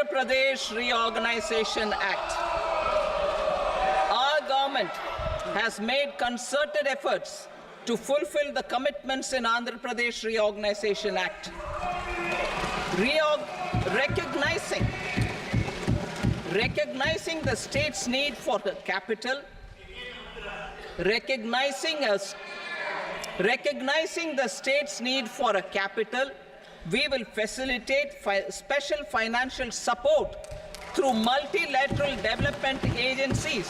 Andhra Pradesh Reorganization Act. Our government has made concerted efforts to fulfill the commitments in Andhra Pradesh Reorganization Act. Recognizing the state's need for the capital, recognizing the state's need for a capital, we will facilitate special financial support through multilateral development agencies.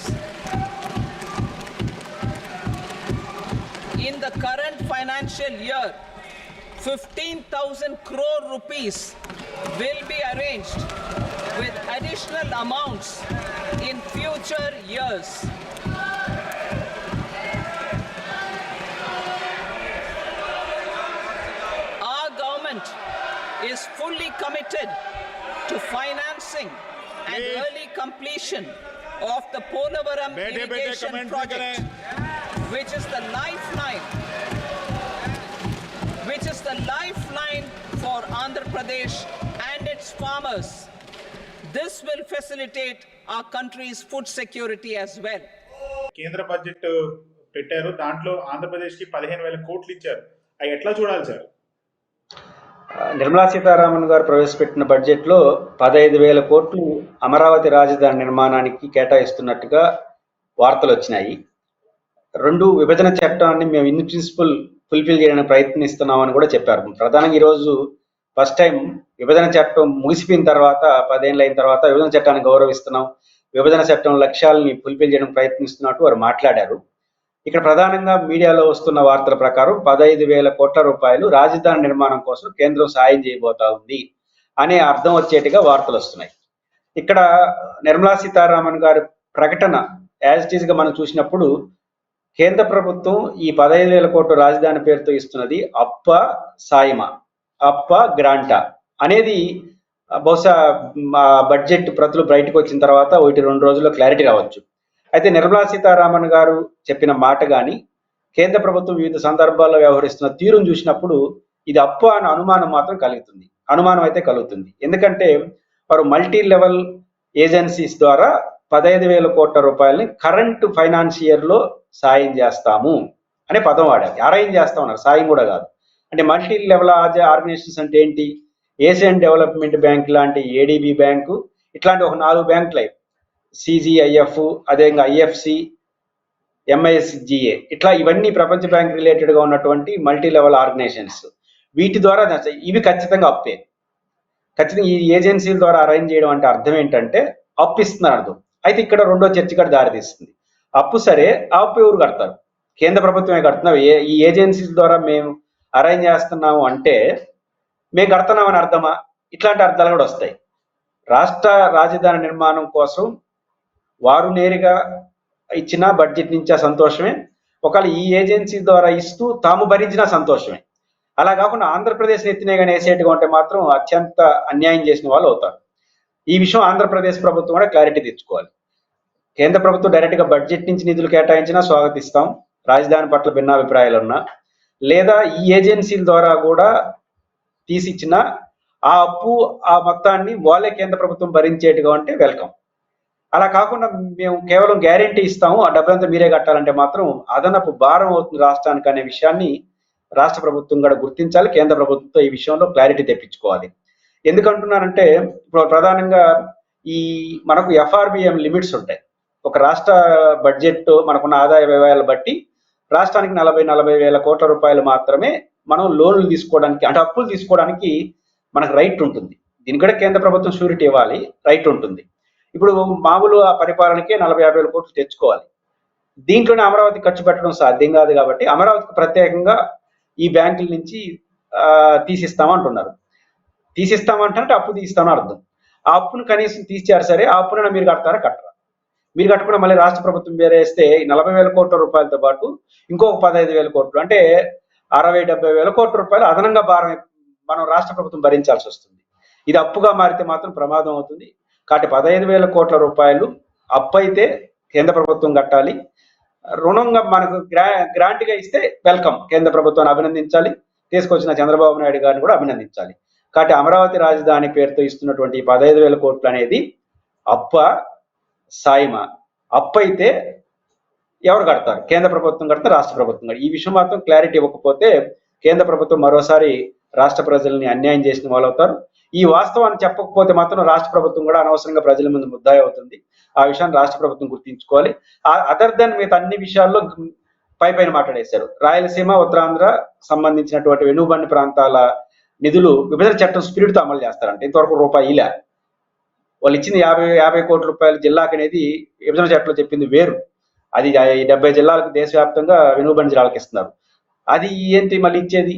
In the current financial year, 15,000 crore rupees will be arranged with additional amounts in future years. Our government is fully committed to financing and early completion of the Polavaram irrigation project, which is the lifeline for Andhra Pradesh and its farmers. This will facilitate our country's food security as well. కేంద్ర budget పెట్టారు, దాంట్లో ఆంధ్రప్రదేశ్కి 15,000 కోట్లు ఇచ్చారు. అవి ఎట్లా చూడాలి sir? Nirmala Sitharaman గారు ప్రవేశపెట్టిన బడ్జెట్లో 15,000 కోట్లు అమరావతి రాజధాని నిర్మాణానికి కేటాయిస్తున్నట్టుగా వార్తలు వచ్చినాయి. 2 విభజన చట్టాన్ని మేము ఇన్ ప్రిన్సిపల్ ఫుల్ఫిల్ చేయడానికి ప్రయత్నిస్తున్నామని కూడా చెప్పారు. ప్రధానంగా ఈరోజు ఫస్ట్ టైం విభజన చట్టం ముగిసిపోయిన తర్వాత 10 ఏళ్ళు అయిన తర్వాత విభజన చట్టాన్ని గౌరవిస్తున్నాం, విభజన చట్టం లక్ష్యాలని ఫుల్ఫిల్ చేయడానికి ప్రయత్నిస్తున్నట్టు వారు మాట్లాడారు. ఇక్కడ ప్రధానంగా మీడియాలో వస్తున్న వార్తల ప్రకారం 15,000 కోట్ల రూపాయలు రాజధాని నిర్మాణం కోసం కేంద్రం సాయం చేయబోతా ఉంది అనే అర్థం వచ్చేట్టుగా వార్తలు వస్తున్నాయి. ఇక్కడ నిర్మలా సీతారామన్ గారి ప్రకటన యాజ్ ఇట్ ఈజ్ గా మనం చూసినప్పుడు కేంద్ర ప్రభుత్వం ఈ 15,000 కోట్ల రాజధాని పేరుతో ఇస్తున్నది అప్ప సాయమా, అప్ప గ్రాంటా అనేది బహుశా బడ్జెట్ ప్రతులు బయటకు వచ్చిన తర్వాత 1-2 రోజుల్లో క్లారిటీ రావచ్చు. అయితే నిర్మలా సీతారామన్ గారు చెప్పిన మాట కానీ కేంద్ర ప్రభుత్వం వివిధ సందర్భాల్లో వ్యవహరిస్తున్న తీరును చూసినప్పుడు ఇది అప్పు అనే అనుమానం మాత్రం కలుగుతుంది. ఎందుకంటే వారు మల్టీ లెవెల్ ఏజెన్సీస్ ద్వారా 15,000 కోట్ల రూపాయలని కరెంట్ ఫైనాన్స్ ఇయర్లో సాయం చేస్తాము అనే పదం వాడారు. అరేంజ్ చేస్తా ఉన్నారు, సాయం కూడా కాదు. అంటే మల్టీ లెవెల్ ఆర్గనైజేషన్స్ అంటే ఏంటి? ఏషియన్ డెవలప్మెంట్ బ్యాంక్ లాంటి ఏడీబీ బ్యాంకు, ఇట్లాంటి ఒక 4 బ్యాంకులు, సిజిఐఎఫ్, అదేవిధంగా ఐఎఫ్సి, ఎంఐఎస్జిఏ, ఇట్లా ఇవన్నీ ప్రపంచ బ్యాంక్ రిలేటెడ్గా ఉన్నటువంటి మల్టీ లెవెల్ ఆర్గనైజేషన్స్. వీటి ద్వారా ఇవి ఖచ్చితంగా అప్పే. ఖచ్చితంగా ఈ ఏజెన్సీల ద్వారా అరేంజ్ చేయడం అంటే అర్థం ఏంటంటే అప్పు ఇస్తున్నారు అర్థం. అయితే ఇక్కడ రెండో చర్చ కూడా దారితీస్తుంది. అప్పు సరే, ఆ అప్పు ఎవరు కడతారు? కేంద్ర ప్రభుత్వమే కడుతున్నాం. ఈ ఏజెన్సీల ద్వారా మేము అరేంజ్ చేస్తున్నాము అంటే మేము కడుతున్నామని అర్థమా? ఇట్లాంటి అర్థాలు కూడా వస్తాయి. రాష్ట్ర రాజధాని నిర్మాణం కోసం వారు నేరుగా ఇచ్చిన బడ్జెట్ నుంచి సంతోషమే, ఒకవేళ ఈ ఏజెన్సీ ద్వారా ఇస్తూ తాము భరించిన సంతోషమే. అలా కాకుండా ఆంధ్రప్రదేశ్ ఎత్తినే కానీ వేసేట్టుగా ఉంటే మాత్రం అత్యంత అన్యాయం చేసిన వాళ్ళు అవుతారు. ఈ విషయం ఆంధ్రప్రదేశ్ ప్రభుత్వం కూడా క్లారిటీ తెచ్చుకోవాలి. కేంద్ర ప్రభుత్వం డైరెక్ట్గా బడ్జెట్ నుంచి నిధులు కేటాయించినా స్వాగతిస్తాం, రాజధాని పట్ల భిన్నాభిప్రాయాలు ఉన్నా, లేదా ఈ ఏజెన్సీల ద్వారా కూడా తీసిచ్చిన ఆ అప్పు ఆ మొత్తాన్ని వాళ్ళే కేంద్ర ప్రభుత్వం భరించేట్టుగా ఉంటే వెల్కమ్. అలా కాకుండా మేము కేవలం గ్యారెంటీ ఇస్తాము, ఆ డబ్బులంతా మీరే కట్టాలంటే మాత్రం అదనపు భారం అవుతుంది రాష్ట్రానికి అనే విషయాన్ని రాష్ట్ర ప్రభుత్వం కూడా గుర్తించాలి. కేంద్ర ప్రభుత్వంతో ఈ విషయంలో క్లారిటీ తెప్పించుకోవాలి. ఎందుకంటున్నానంటే ఇప్పుడు ప్రధానంగా మనకు ఎఫ్ఆర్బిఎం లిమిట్స్ ఉంటాయి. ఒక రాష్ట్ర బడ్జెట్ మనకున్న ఆదాయ వ్యయాలు బట్టి రాష్ట్రానికి 40,000 కోట్ల రూపాయలు మాత్రమే మనం లోన్లు తీసుకోవడానికి, అంటే అప్పులు తీసుకోవడానికి మనకు రైట్ ఉంటుంది. దీనికి కూడా కేంద్ర ప్రభుత్వం షూరిటీ ఇవ్వాలి, రైట్ ఉంటుంది. ఇప్పుడు మామూలు ఆ పరిపాలనకే 40,000 కోట్లు తెచ్చుకోవాలి. దీంట్లోనే అమరావతి ఖర్చు పెట్టడం సాధ్యం కాదు. కాబట్టి అమరావతికి ప్రత్యేకంగా ఈ బ్యాంకుల నుంచి తీసిస్తామంటున్నారు. తీసిస్తామంటే అప్పు తీస్తామని అర్థం. ఆ అప్పును కనీసం తీర్చారు సరే, ఆ అప్పున మీరు కడతారా కట్టరా? మీరు కట్టకుండా మళ్ళీ రాష్ట్ర ప్రభుత్వం వేరే వేస్తే 40,000 కోట్ల రూపాయలతో పాటు ఇంకొక 15,000 కోట్లు, అంటే 60,000-70,000 కోట్ల రూపాయలు అదనంగా భారం మనం రాష్ట్ర ప్రభుత్వం భరించాల్సి వస్తుంది. ఇది అప్పుగా మారితే మాత్రం ప్రమాదం అవుతుంది. కాబట్టి 15,000 కోట్ల రూపాయలు అప్పు అయితే కేంద్ర ప్రభుత్వం కట్టాలి. రుణంగా మనకు గ్రాంట్గా ఇస్తే వెల్కమ్, కేంద్ర ప్రభుత్వాన్ని అభినందించాలి, తీసుకొచ్చిన చంద్రబాబు నాయుడు గారిని కూడా అభినందించాలి. కాబట్టి అమరావతి రాజధాని పేరుతో ఇస్తున్నటువంటి 15,000 కోట్లు అనేది అప్ప సాయమా? అప్పు అయితే ఎవరు కడతారు? కేంద్ర ప్రభుత్వం కడతారు, రాష్ట్ర ప్రభుత్వం కడతారు. ఈ విషయం మాత్రం క్లారిటీ ఇవ్వకపోతే కేంద్ర ప్రభుత్వం మరోసారి రాష్ట్ర ప్రజల్ని అన్యాయం చేసిన వాళ్ళు అవుతారు. ఈ వాస్తవాన్ని చెప్పకపోతే మాత్రం రాష్ట్ర ప్రభుత్వం కూడా అనవసరంగా ప్రజల ముందు ముద్దాయి అవుతుంది. ఆ విషయాన్ని రాష్ట్ర ప్రభుత్వం గుర్తించుకోవాలి. అదర్ దెన్ మిగతా అన్ని విషయాల్లో పైన మాట్లాడేశారు. రాయలసీమ, ఉత్తరాంధ్ర సంబంధించినటువంటి వెనుకబడిన ప్రాంతాల నిధులు విభజన చట్టం స్పిరిట్తో అమలు చేస్తారంటే ఇంతవరకు రూపాయి ఇలా వాళ్ళు ఇచ్చింది 50 కోట్ల రూపాయలు జిల్లాకు అనేది విభజన చట్టంలో చెప్పింది వేరు. అది 70 జిల్లాలకు దేశవ్యాప్తంగా వెనుకబడిన జిల్లాలకు ఇస్తున్నారు. అది ఏంటి మళ్ళీ ఇచ్చేది?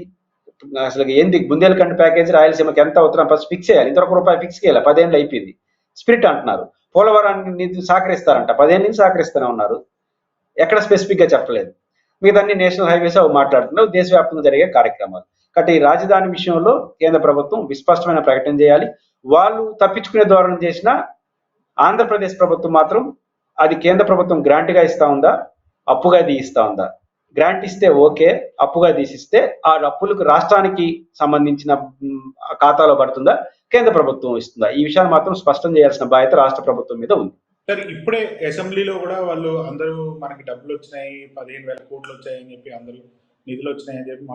అసలు ఏంది? బుందేల్ఖండ్ ప్యాకేజీ రాయలసీమకి ఎంత అవుతున్నా ఫస్ట్ ఫిక్స్ చేయాలి. ఇంతవరకు రూపాయి ఫిక్స్ చేయాలి. 10 ఏళ్ళు అయిపోయింది. స్పిరిట్ అంటున్నారు. పోలవరాన్ని నిధులు సహకరిస్తారంట, 10 ఏళ్ళ నుంచి సహకరిస్తూనే ఉన్నారు. ఎక్కడ స్పెసిఫిక్ గా చెప్పలేదు. మిగతా అన్ని నేషనల్ హైవేస్ అవి మాట్లాడుతున్నారు, దేశవ్యాప్తంగా జరిగే కార్యక్రమాలు. కాబట్టి ఈ రాజధాని విషయంలో కేంద్ర ప్రభుత్వం విస్పష్టమైన ప్రకటన చేయాలి. వాళ్ళు తప్పించుకునే ధోరణి చేసిన ఆంధ్రప్రదేశ్ ప్రభుత్వం మాత్రం అది కేంద్ర ప్రభుత్వం గ్రాంట్గా ఇస్తా ఉందా, అప్పుగా ఇస్తా ఉందా? గ్రాంట్ ఇస్తే ఓకే, అప్పుగా తీసిస్తే ఆ అప్పులకు రాష్ట్రానికి సంబంధించిన ఖాతాలో పడుతుందా, కేంద్ర ప్రభుత్వం ఇస్తుందా? ఈ విషయాన్ని మాత్రం స్పష్టం చేయాల్సిన బాధ్యత రాష్ట్ర ప్రభుత్వం మీద ఉంది. సార్ ఇప్పుడే అసెంబ్లీలో కూడా వాళ్ళు అందరూ మనకి డబ్బులు వచ్చినాయి, 15,000 కోట్లు వచ్చాయని చెప్పి అందరూ నిధులు వచ్చినాయని చెప్పి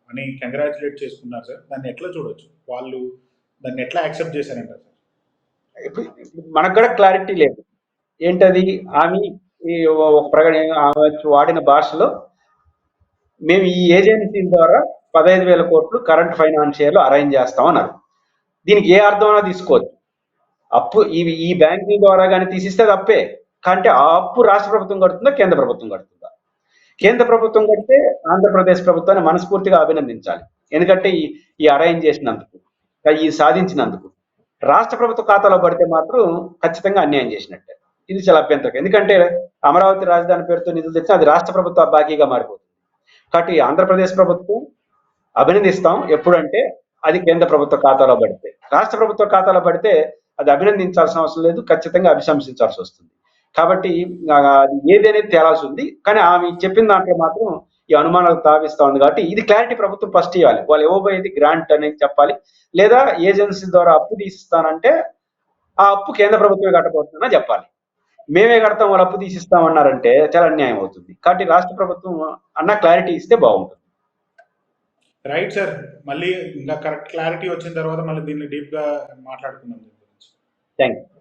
అని కంగ్రాచులేట్ చేసుకున్నారు సార్. దాన్ని ఎట్లా చూడొచ్చు? వాళ్ళు దాన్ని ఎట్లా యాక్సెప్ట్ చేశారంటారు సార్? ఇప్పుడు మనకు కూడా క్లారిటీ లేదు. ఏంటది? ఆమె ఒక ప్రకటన వాడిన భాషలో మేము ఈ ఏజెన్సీల ద్వారా 15,000 కోట్లు కరెంట్ ఫైనాన్షియర్లు అరేంజ్ చేస్తామన్నారు. దీనికి ఏ అర్థమైనా తీసుకోవచ్చు. అప్పు ఈ బ్యాంకింగ్ ద్వారా కానీ తీసిస్తే అది అప్పే. అంటే ఆ అప్పు రాష్ట్ర ప్రభుత్వం కడుతుందా, కేంద్ర ప్రభుత్వం కడుతుందా? కేంద్ర ప్రభుత్వం కడితే ఆంధ్రప్రదేశ్ ప్రభుత్వాన్ని మనస్ఫూర్తిగా అభినందించాలి. ఎందుకంటే ఈ అరేంజ్ చేసినందుకు, ఈ సాధించినందుకు. రాష్ట్ర ప్రభుత్వ ఖాతాలో పడితే మాత్రం ఖచ్చితంగా అన్యాయం చేసినట్టే. ఇది చాలా అభ్యంతరం. ఎందుకంటే అమరావతి రాజధాని పేరుతో నిధులు తెచ్చినా అది రాష్ట్ర ప్రభుత్వ బాకీగా మారిపోతుంది. కాబట్టి ఆంధ్రప్రదేశ్ ప్రభుత్వం అభినందిస్తాం ఎప్పుడంటే అది కేంద్ర ప్రభుత్వ ఖాతాలో పడితే. రాష్ట్ర ప్రభుత్వ ఖాతాలో పడితే అది అభినందించాల్సిన అవసరం లేదు, ఖచ్చితంగా అభిశంసించాల్సి వస్తుంది. కాబట్టి ఏదనేది తేలాల్సి ఉంది. కానీ ఆమె చెప్పిన దాంట్లో మాత్రం ఈ అనుమానాలు తావిస్తా ఉంది. కాబట్టి ఇది క్లారిటీ ప్రభుత్వం ఫస్ట్ ఇవ్వాలి. వాళ్ళు ఇవ్వబోయేది గ్రాంట్ అనేది చెప్పాలి, లేదా ఏజెన్సీ ద్వారా అప్పు తీసిస్తానంటే ఆ అప్పు కేంద్ర ప్రభుత్వమే కట్టబోతుందని చెప్పాలి. మేమే కడతాం, వాళ్ళు అప్పు తీసిస్తామన్నారంటే చాలా అన్యాయం అవుతుంది. కాబట్టి రాష్ట్ర ప్రభుత్వం అన్న క్లారిటీ ఇస్తే బాగుంటుంది. రైట్ సార్, మళ్ళీ ఇంకా కరెక్ట్ క్లారిటీ వచ్చిన తర్వాత మళ్ళీ దీన్ని డీప్ గా మాట్లాడుకుందాం. Thank you.